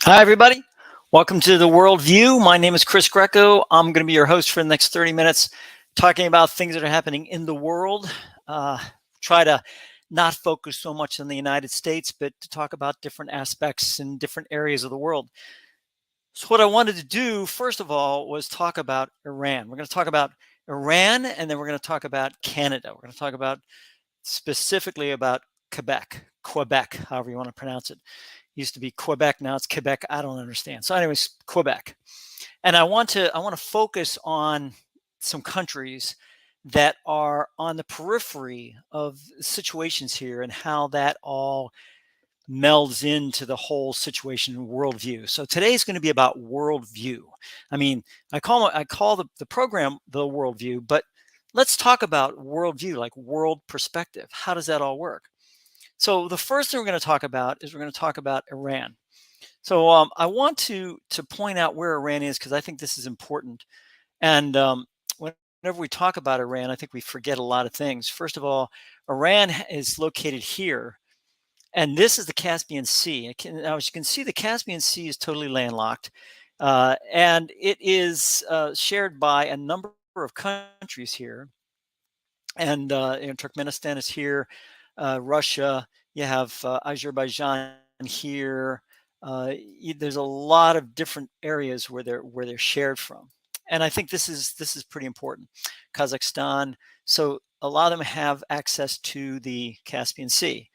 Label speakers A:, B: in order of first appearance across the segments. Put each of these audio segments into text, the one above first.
A: Hi, everybody. Welcome to the World View. My name is Chris Greco. I'm going to be your host for the next 30 minutes, talking about things that are happening in the world. Uh, Try to not focus so much on the United States, but to talk about different aspects in different areas of the world. So, what I wanted to do, first of all, was talk about Iran. We're going to talk about Iran, and then we're going to talk about Canada. We're going to talk about specifically about Quebec, however you want to pronounce it. Used to be Quebec, now it's Quebec. I don't understand. So, anyways, Quebec, and I want to focus on some countries that are on the periphery of situations here and how that all melds into the whole situation and worldview. So today is going to be about worldview. I mean, I call the program the worldview, but let's talk about worldview, like world perspective. How does that all work? So the first thing we're going to talk about is we're going to talk about Iran. So I want to point out where Iran is because I think this is important. And whenever we talk about Iran, I think we forget a lot of things. First of all, Iran is located here, and this is the Caspian Sea. Now, as you can see, the Caspian Sea is totally landlocked, and it is shared by a number of countries here. And Turkmenistan is here, Russia. You have Azerbaijan here. There's a lot of different areas where they're shared from, and I think this is pretty important. Kazakhstan. So a lot of them have access to the Caspian Sea.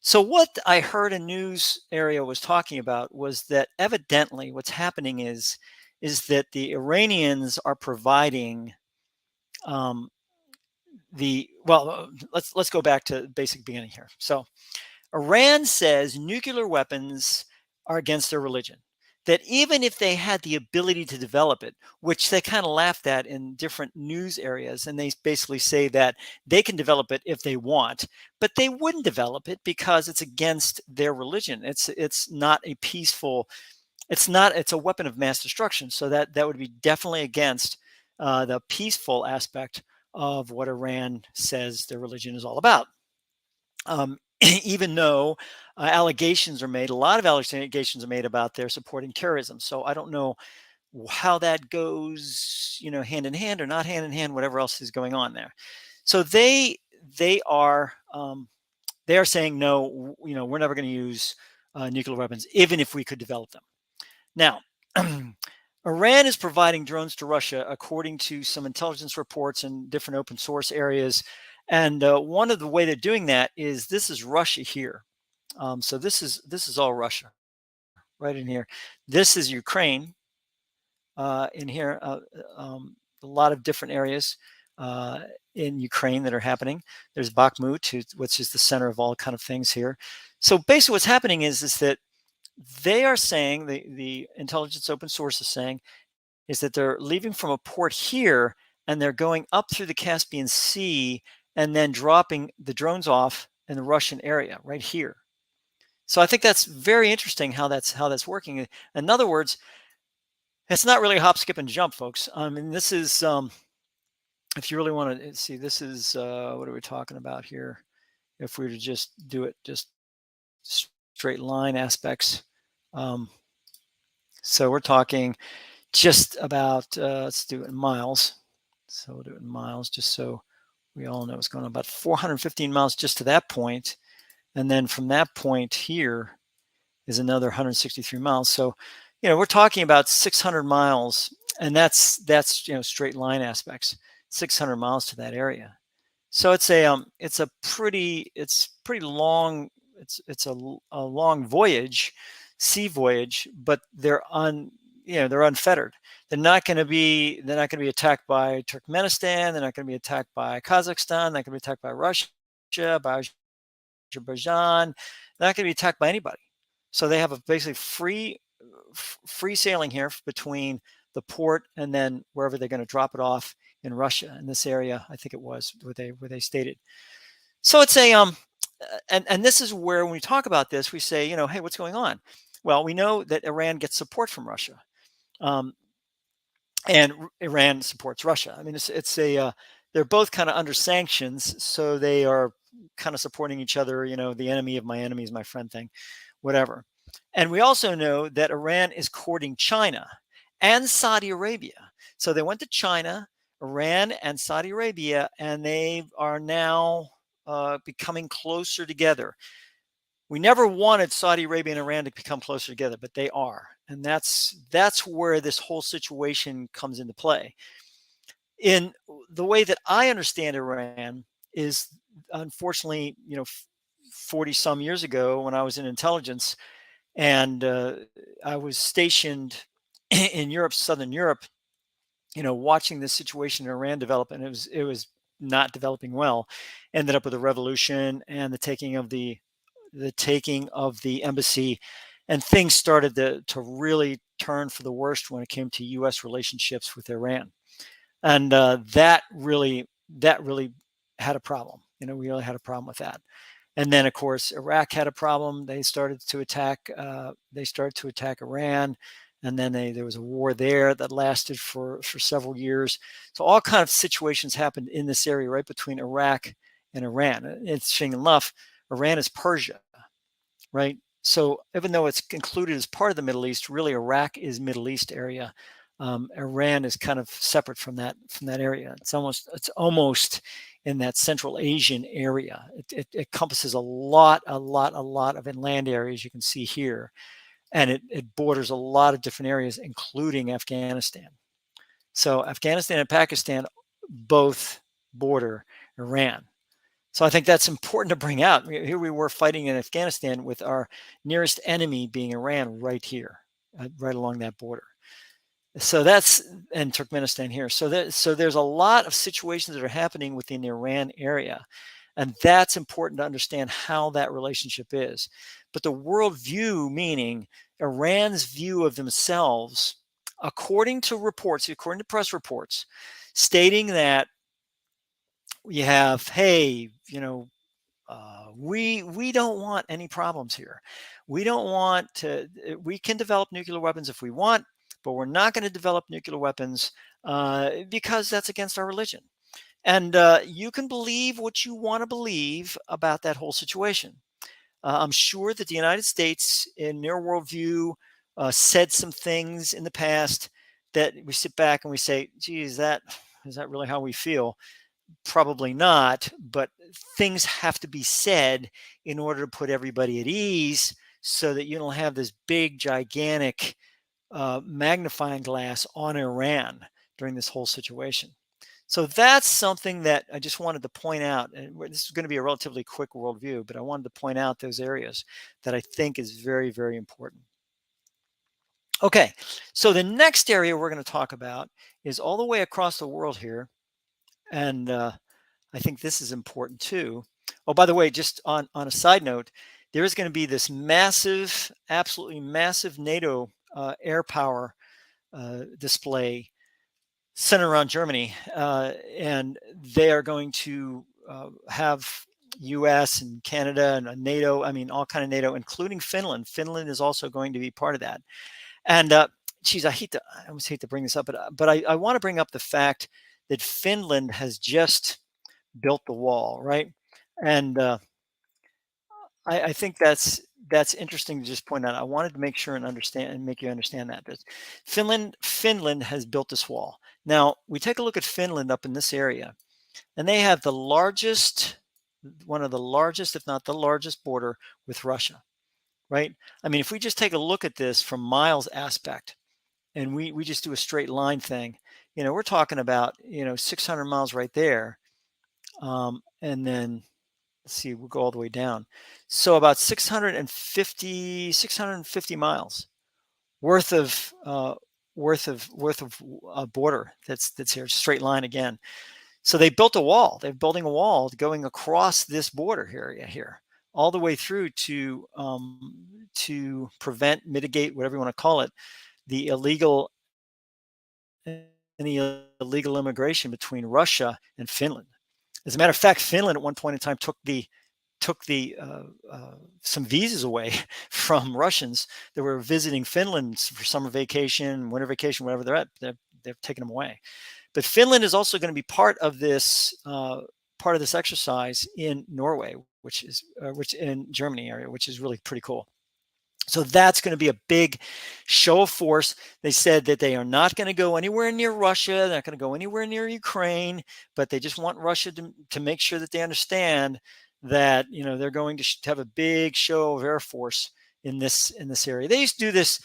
A: So what I heard a news area was talking about was that evidently what's happening is that the Iranians are providing um, let's go back to the basic beginning here. So Iran says nuclear weapons are against their religion. That even if they had the ability to develop it, which they kind of laughed at in different news areas, and they basically say that they can develop it if they want, but they wouldn't develop it because it's against their religion. It's not a peaceful. It's a weapon of mass destruction. So that would be definitely against the peaceful aspect of what Iran says their religion is all about. Even though allegations are made, a lot of allegations are made about their supporting terrorism. So I don't know how that goes, hand in hand or not hand in hand, whatever else is going on there. So they are they are saying no, we're never going to use nuclear weapons, even if we could develop them. Now, Iran is providing drones to Russia, according to some intelligence reports and different open source areas. And one of the way they're doing that is this is Russia here. So this is all Russia right in here. This is Ukraine in here. A lot of different areas in Ukraine that are happening. There's Bakhmut, which is the center of all kind of things here. So basically, what's happening is that they are saying the intelligence open source is saying is that they're leaving from a port here and they're going up through the Caspian Sea and then dropping the drones off in the Russian area right here. So I think that's very interesting how that's working. In other words, it's not really a hop, skip, and jump, folks. I mean, this is if you really want to see, this is what are we talking about here? If we were to just do it, just straight line aspects. Um, so we're talking just about, let's do it in miles. So we'll do it in miles just so we all know what's going on. About 415 miles just to that point. And then from that point here is another 163 miles. So, we're talking about 600 miles, and that's straight line aspects, 600 miles to that area. So it's pretty long. It's a long voyage, sea voyage, but they're unfettered. They're not going to be attacked by Turkmenistan. They're not going to be attacked by Kazakhstan. They're not going to be attacked by Russia, by Azerbaijan. They're not going to be attacked by anybody. So they have a basically free sailing here between the port and then wherever they're going to drop it off in Russia, in this area. I think it was where they stated. So it's and this is where when we talk about this, we say, hey, what's going on? Well, we know that Iran gets support from Russia, um, and Iran supports Russia. I mean, they're both kind of under sanctions, so they are kind of supporting each other. The enemy of my enemy is my friend thing, whatever. And we also know that Iran is courting China and Saudi Arabia. So they went to China, Iran, and Saudi Arabia, and they are now becoming closer together. We never wanted Saudi Arabia and Iran to become closer together, but they are, and that's where this whole situation comes into play. In the way that I understand Iran is, unfortunately, 40 some years ago when I was in intelligence, and I was stationed in Europe, Southern Europe, watching this situation in Iran develop, and it was not developing well. Ended up with a revolution and the taking of the embassy, and things started to really turn for the worst when it came to U.S. relationships with Iran, and that really had a problem. We really had a problem with that. And then, of course, Iraq had a problem. They started to attack. They started to attack Iran, and then there was a war there that lasted for several years. So all kind of situations happened in this area, right between Iraq and Iran. Interesting enough, Iran is Persia, right? So even though it's included as part of the Middle East, really Iraq is Middle East area. Iran is kind of separate from that area. It's almost in that Central Asian area. It encompasses a lot of inland areas you can see here, and it borders a lot of different areas, including Afghanistan. So Afghanistan and Pakistan both border Iran. So I think that's important to bring out. Here we were fighting in Afghanistan with our nearest enemy being Iran right here, right along that border. So that's and Turkmenistan here. So there's a lot of situations that are happening within the Iran area, and that's important to understand how that relationship is. But the worldview, meaning Iran's view of themselves, according to press reports, stating that we have, hey, we don't want any problems here. We don't want to. We can develop nuclear weapons if we want, but we're not going to develop nuclear weapons because that's against our religion. And you can believe what you want to believe about that whole situation. I'm sure that the United States, in their worldview, said some things in the past that we sit back and we say, "Geez, is that really how we feel?" Probably not, but things have to be said in order to put everybody at ease so that you don't have this big, gigantic magnifying glass on Iran during this whole situation. So that's something that I just wanted to point out. And this is going to be a relatively quick worldview, but I wanted to point out those areas that I think is very, very important. Okay, so the next area we're going to talk about is all the way across the world here. And I think this is important too. Oh, by the way, just on a side note, there is going to be this massive, absolutely massive NATO air power display centered around Germany, and they are going to have U.S. and Canada and NATO. I mean, all kind of NATO, including Finland. Finland is also going to be part of that. And geez, I almost hate to bring this up, but I want to bring up the fact that Finland has just built the wall, right? And I think that's interesting to just point out. I wanted to make sure and understand and make you understand that Finland has built this wall. Now we take a look at Finland up in this area, and they have one of the largest, if not the largest, border with Russia, right? I mean, if we just take a look at this from miles aspect, and we just do a straight line thing, we're talking about 600 miles right there, and then let's see, we'll go all the way down. So about 650 miles worth of border that's here, straight line again. So they built a wall. They're building a wall going across this border area here, all the way through to prevent, mitigate, whatever you want to call it, the any illegal immigration between Russia and Finland. As a matter of fact, Finland at one point in time took some visas away from Russians that were visiting Finland for summer vacation, winter vacation, wherever they're at. They're taking them away. But Finland is also going to be part of this exercise in Norway, which in Germany area, which is really pretty cool. So that's going to be a big show of force. They said that they are not going to go anywhere near Russia. They're not going to go anywhere near Ukraine, but they just want Russia to make sure that they understand that, you know, they're going to have a big show of air force in this area. They used to do this,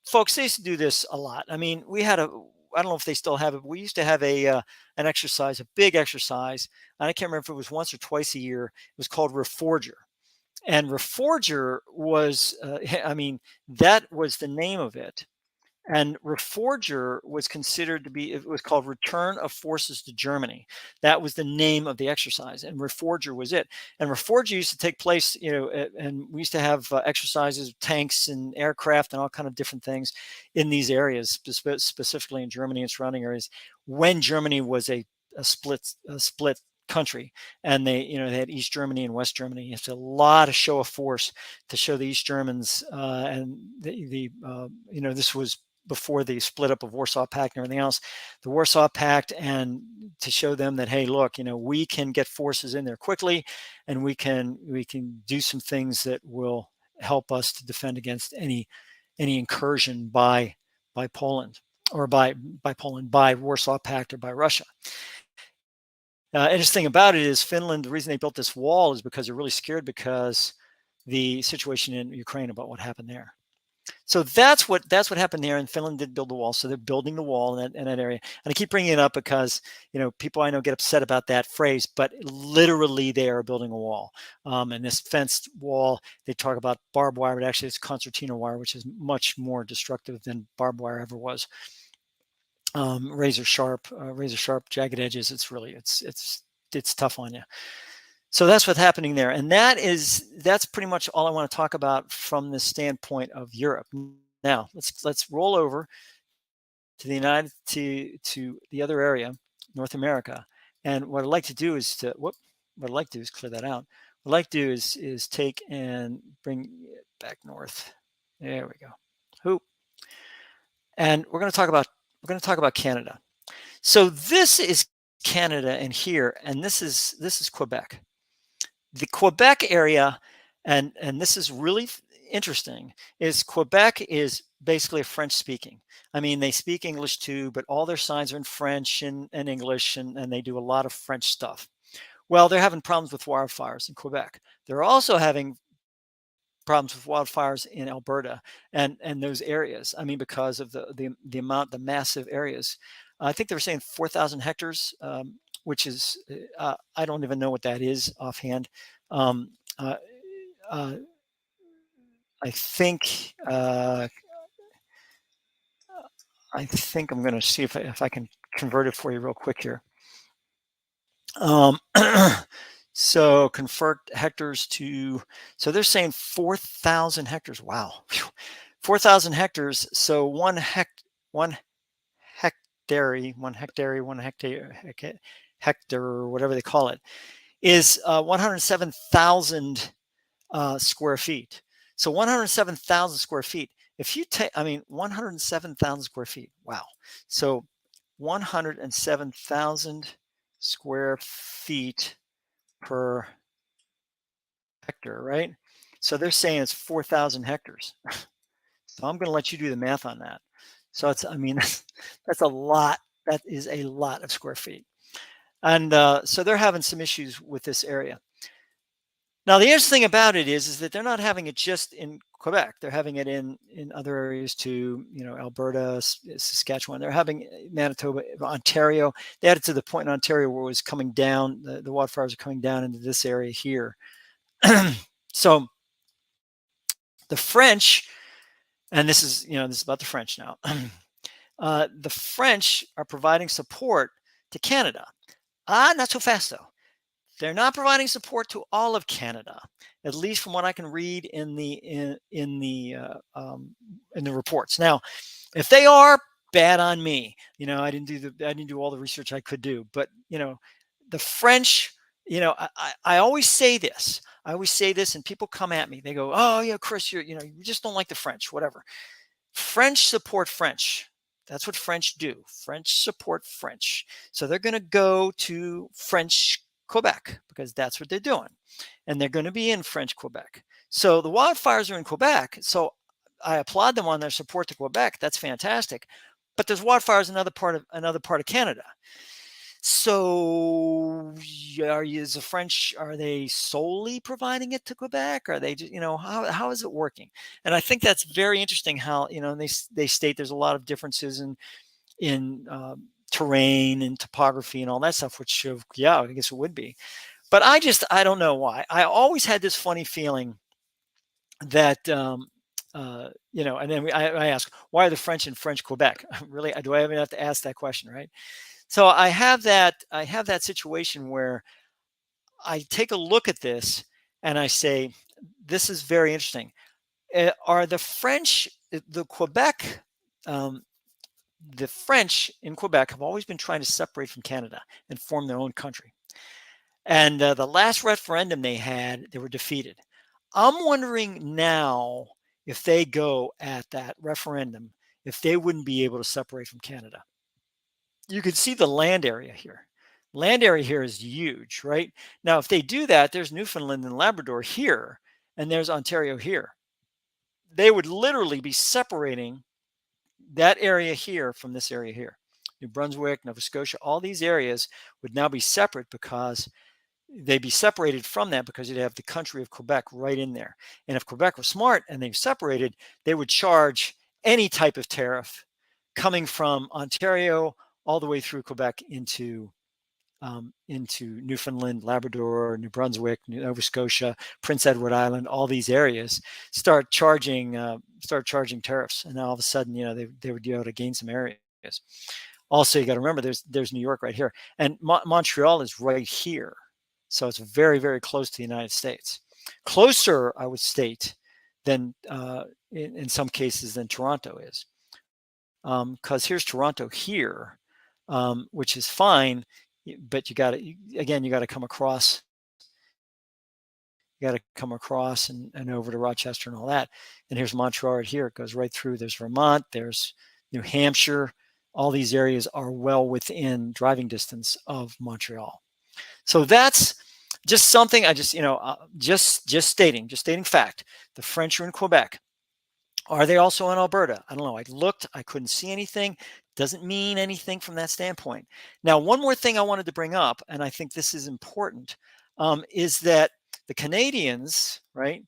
A: folks. They used to do this a lot. I mean, we had a, I don't know if they still have it, but we used to have an exercise, a big exercise, and I can't remember if it was once or twice a year. It was called Reforger. And Reforger was, I mean, that was the name of it. And Reforger was considered to be, it was called Return of Forces to Germany. That was the name of the exercise, and Reforger was it. And Reforger used to take place, you know, and we used to have exercises, tanks and aircraft and all kind of different things in these areas, specifically in Germany and surrounding areas, when Germany was a split country, and they, you know, they had East Germany and West Germany. It's a lot of show of force to show the East Germans, and you know, this was before the split up of Warsaw Pact and everything else, the Warsaw Pact, and to show them that, hey, look, you know, we can get forces in there quickly, and we can do some things that will help us to defend against any incursion by Poland, or by Warsaw Pact, or by Russia. Interesting about it is Finland, the reason they built this wall is because they're really scared because the situation in Ukraine, about what happened there. So that's what happened there. And Finland did build the wall. So they're building the wall in that area. And I keep bringing it up because, you know, people I know get upset about that phrase, but literally they are building a wall. And this fenced wall, they talk about barbed wire, but actually it's concertina wire, which is much more destructive than barbed wire ever was. Razor sharp, jagged edges. It's really, it's tough on you. So that's what's happening there, and that's pretty much all I want to talk about from the standpoint of Europe. Now let's roll over to the to the other area, North America, and what I'd like to do is clear that out. What I'd like to do is take and bring it back north. There we go. Hoop. And we're going to talk about Canada. So this is Canada and here, and this is Quebec. The Quebec area, and this is really interesting, is Quebec is basically a French speaking. I mean, they speak English too, but all their signs are in French and English, and they do a lot of French stuff. Well, they're having problems with wildfires in Quebec. They're also having problems with wildfires in Alberta and those areas. I mean, because of the massive areas. I think they were saying 4,000 hectares, which is, I don't even know what that is offhand. I think I'm going to see if I can convert it for you real quick here. So convert hectares to, so they're saying 4,000 hectares. Wow. 4,000 hectares. So one hectare, or whatever they call it, is 107,000 square feet. So 107,000 square feet. If you take, I mean, 107,000 square feet. Wow. So 107,000 square feet per hectare, right? So they're saying it's 4,000 hectares. So I'm going to let you do the math on that. So it's, I mean, that's a lot. That is a lot of square feet. And so they're having some issues with this area. Now, the interesting thing about it is that they're not having it just in Quebec. They're having it in other areas too, you know, Alberta, Saskatchewan. They're having Manitoba, Ontario. They had it to the point in Ontario where it was coming down, the wildfires are coming down into this area here. So the French, and this is about the French now. The French are providing support to Canada. Not so fast though. They're not providing support to all of Canada, at least from what I can read in the reports. Now, if they are, bad on me. You know, I didn't do all the research I could do. But you know, the French. You know, I always say this. And people come at me. They go, "Oh, yeah, Chris, you just don't like the French, whatever." French support French. That's what French do. French support French. So they're going to go to French Quebec because that's what they're doing. And they're going to be in French Quebec. So the wildfires are in Quebec. So I applaud them on their support to Quebec. That's fantastic. But there's wildfires in another part of Canada. So is the French, are they solely providing it to Quebec? Are they just, how is it working? And I think that's very interesting how, they state there's a lot of differences in terrain and topography and all that stuff, which, yeah, I guess it would be. But I don't know why. I always had this funny feeling that, and then I ask, why are the French in French Quebec? Really, do I even have to ask that question, right? So I have that situation where I take a look at this and I say, this is very interesting. Are the French, the Quebec, um, the French in Quebec have always been trying to separate from Canada and form their own country. And the last referendum they had, they were defeated. I'm wondering now if they go at that referendum, if they wouldn't be able to separate from Canada. You can see the land area here. Land area here is huge, right? Now, if they do that, there's Newfoundland and Labrador here, and there's Ontario here. They would literally be separating that area here from this area here. New Brunswick, Nova Scotia, all these areas would now be separate because they'd be separated from that because you'd have the country of Quebec right in there. And if Quebec was smart and they've separated, they would charge any type of tariff coming from Ontario all the way through Quebec into Newfoundland, Labrador, New Brunswick, Nova Scotia, Prince Edward Island, all these areas start charging tariffs, and now all of a sudden, they would be able to gain some areas. Also, you got to remember there's New York right here, and Montreal is right here, so it's very, very close to the United States, closer, I would state, than in some cases than Toronto is, because here's Toronto here, which is fine. But you got to come across. You got to come across and over to Rochester and all that. And here's Montreal right here. It goes right through. There's Vermont. There's New Hampshire. All these areas are well within driving distance of Montreal. So that's just something I just stating fact. The French are in Quebec. Are they also in Alberta? I don't know. I looked, I couldn't see anything. Doesn't mean anything from that standpoint. Now, one more thing I wanted to bring up, and I think this is important, is that the Canadians, right?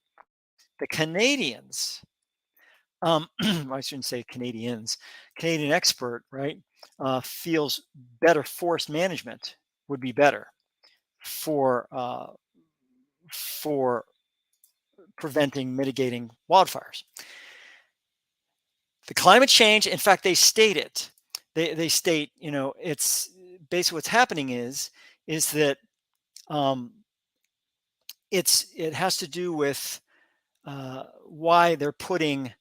A: The Canadians, I shouldn't say Canadians, Canadian expert, right? Feels better forest management would be better for preventing, mitigating wildfires. The climate change, in fact, they state it. They state, it's basically what's happening is that it has to do with why they're putting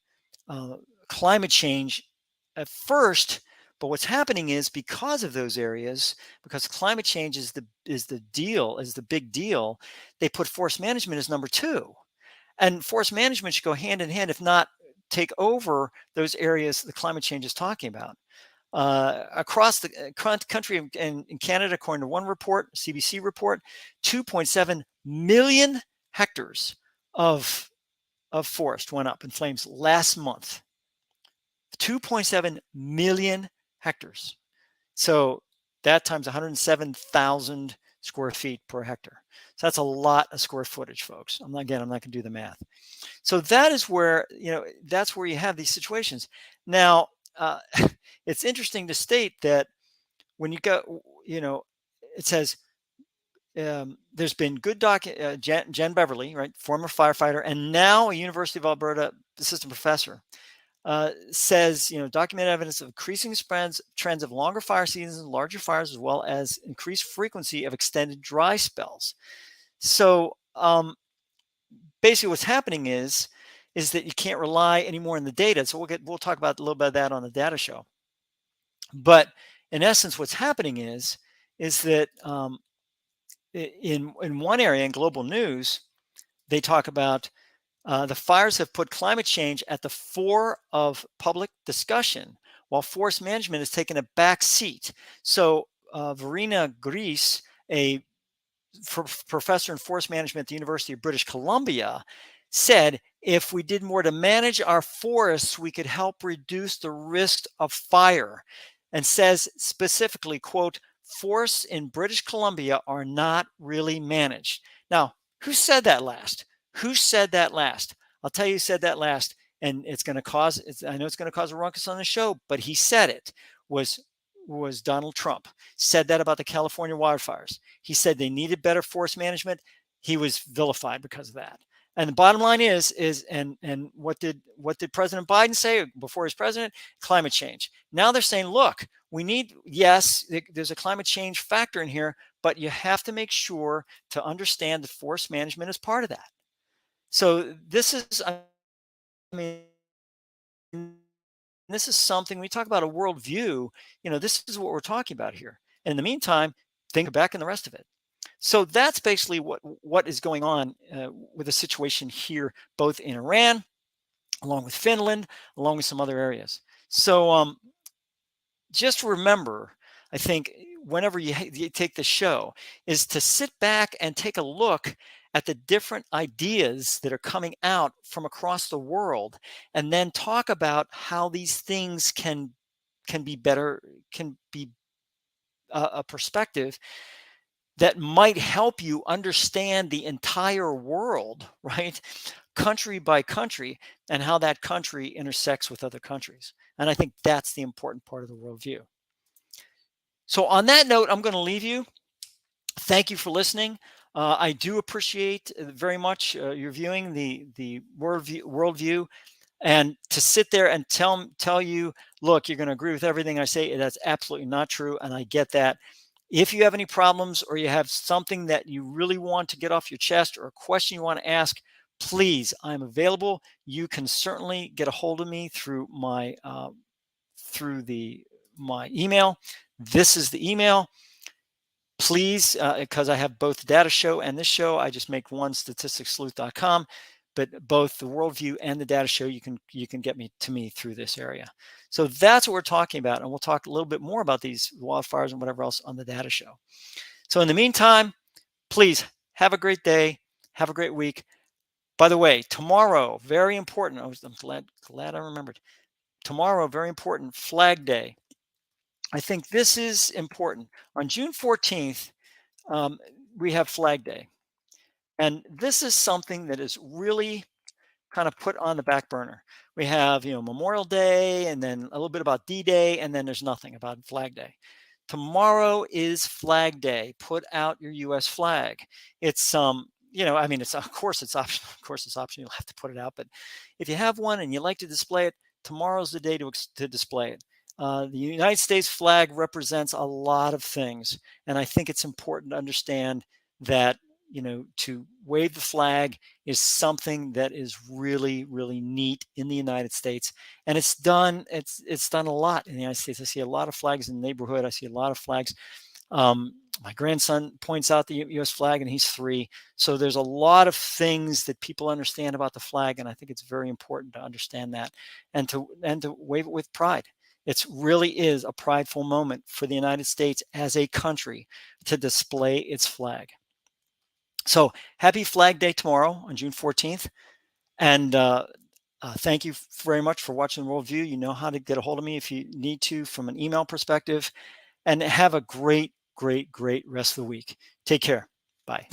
A: climate change at first. But what's happening is because of those areas, because climate change is the big deal, they put forest management as number two. And forest management should go hand in hand, if not take over those areas the climate change is talking about. Across the country in Canada, according to one report, CBC report, 2.7 million hectares of forest went up in flames last month. 2.7 million hectares. So that times 107,000 square feet per hectare. So that's a lot of square footage, folks. I'm not going to do the math. So that is where, that's where you have these situations. Now, it's interesting to state that when you go, it says there's been good Jen Beverly, right, former firefighter, and now a University of Alberta assistant professor, says, documented evidence of increasing trends of longer fire seasons and larger fires, as well as increased frequency of extended dry spells. So basically what's happening is that you can't rely anymore on the data. So we'll talk about a little bit of that on the data show. But in essence, what's happening is that in one area in Global News, they talk about the fires have put climate change at the fore of public discussion, while forest management has taken a back seat. So Verena Gries, a professor in forest management at the University of British Columbia, said if we did more to manage our forests, we could help reduce the risk of fire, and says specifically, quote, forests in British Columbia are not really managed. Now, who said that last? Who said that last? I'll tell you who said that last, and it's going to cause, I know it's going to cause a ruckus on the show, but he said it was Donald Trump. Said that about the California wildfires. He said they needed better forest management. He was vilified because of that. And the bottom line is and what did President Biden say before he was president? Climate change. Now they're saying, look, we need, yes, there's a climate change factor in here, but you have to make sure to understand that forest management is part of that. So this is, I mean, this is something we talk about a worldview. This is what we're talking about here. And in the meantime, think back in the rest of it. So that's basically what is going on with the situation here, both in Iran, along with Finland, along with some other areas. So just remember, I think, whenever you take the show, is to sit back and take a look at the different ideas that are coming out from across the world, and then talk about how these things can be better, can be a perspective that might help you understand the entire world, right? Country by country, and how that country intersects with other countries. And I think that's the important part of the worldview. So on that note, I'm going to leave you. Thank you for listening. I do appreciate very much your viewing the worldview, and to sit there and tell you, look, you're going to agree with everything I say. That's absolutely not true, and I get that. If you have any problems, or you have something that you really want to get off your chest, or a question you want to ask, please, I'm available. You can certainly get a hold of me through my email. This is the email. Please, because I have both the data show and this show, I just make one, statisticsleuth.com, but both the worldview and the data show, you can get to me through this area. So that's what we're talking about, and we'll talk a little bit more about these wildfires and whatever else on the data show. So in the meantime, please have a great day, have a great week. By the way, tomorrow, very important. I'm glad I remembered. Tomorrow, very important, Flag Day. I think this is important. On June 14th, we have Flag Day. And this is something that is really kind of put on the back burner. We have, Memorial Day, and then a little bit about D-Day, and then there's nothing about Flag Day. Tomorrow is Flag Day. Put out your U.S. flag. It's it's of course it's optional. Of course it's optional. You'll have to put it out, but if you have one and you like to display it, tomorrow's the day to display it. The United States flag represents a lot of things, and I think it's important to understand that to wave the flag is something that is really, really neat in the United States, and it's done a lot in the United States. I see a lot of flags in the neighborhood. I see a lot of flags. My grandson points out the U.S. flag, and he's 3. So there's a lot of things that people understand about the flag, and I think it's very important to understand that and to wave it with pride. It really is a prideful moment for the United States as a country to display its flag. So happy Flag Day tomorrow on June 14th. And thank you very much for watching Worldview. You know how to get a hold of me if you need to from an email perspective. And have a great, great, great rest of the week. Take care. Bye.